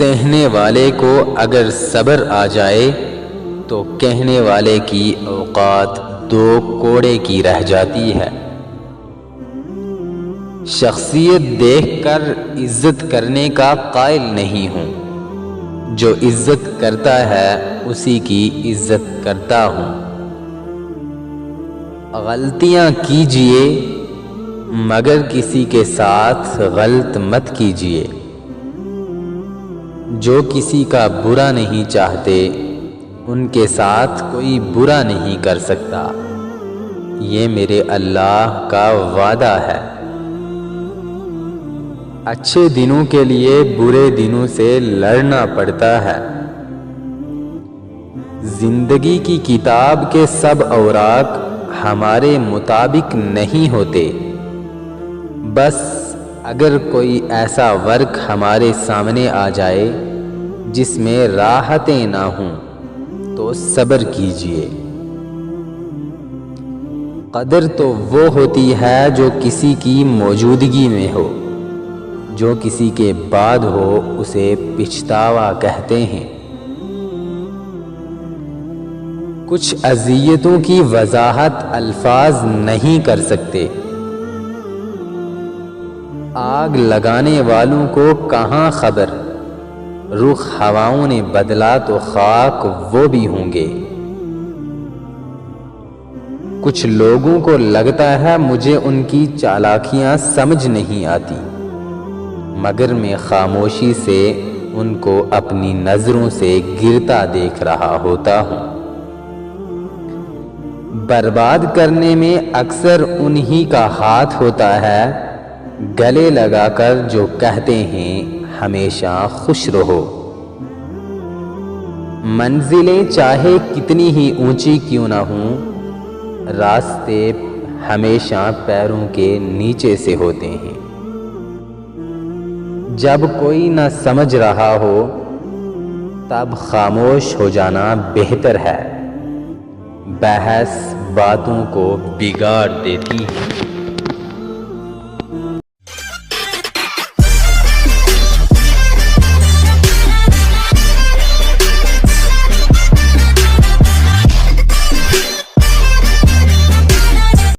سہنے والے کو اگر صبر آ جائے تو کہنے والے کی اوقات دو کوڑے کی رہ جاتی ہے۔ شخصیت دیکھ کر عزت کرنے کا قائل نہیں ہوں، جو عزت کرتا ہے اسی کی عزت کرتا ہوں۔ غلطیاں کیجئے مگر کسی کے ساتھ غلط مت کیجئے۔ جو کسی کا برا نہیں چاہتے ان کے ساتھ کوئی برا نہیں کر سکتا، یہ میرے اللہ کا وعدہ ہے۔ اچھے دنوں کے لیے برے دنوں سے لڑنا پڑتا ہے۔ زندگی کی کتاب کے سب اوراق ہمارے مطابق نہیں ہوتے، بس اگر کوئی ایسا ورق ہمارے سامنے آ جائے جس میں راحتیں نہ ہوں تو صبر کیجئے۔ قدر تو وہ ہوتی ہے جو کسی کی موجودگی میں ہو، جو کسی کے بعد ہو اسے پچھتاوا کہتے ہیں۔ کچھ اذیتوں کی وضاحت الفاظ نہیں کر سکتے۔ آگ لگانے والوں کو کہاں خبر، رخ ہواؤں نے بدلا تو خاک وہ بھی ہوں گے۔ کچھ لوگوں کو لگتا ہے مجھے ان کی چالاکیاں سمجھ نہیں آتی، مگر میں خاموشی سے ان کو اپنی نظروں سے گرتا دیکھ رہا ہوتا ہوں۔ برباد کرنے میں اکثر انہی کا ہاتھ ہوتا ہے، گلے لگا کر جو کہتے ہیں ہمیشہ خوش رہو۔ منزلیں چاہے کتنی ہی اونچی کیوں نہ ہوں، راستے ہمیشہ پیروں کے نیچے سے ہوتے ہیں۔ جب کوئی نہ سمجھ رہا ہو تب خاموش ہو جانا بہتر ہے، بحث باتوں کو بگاڑ دیتی ہے۔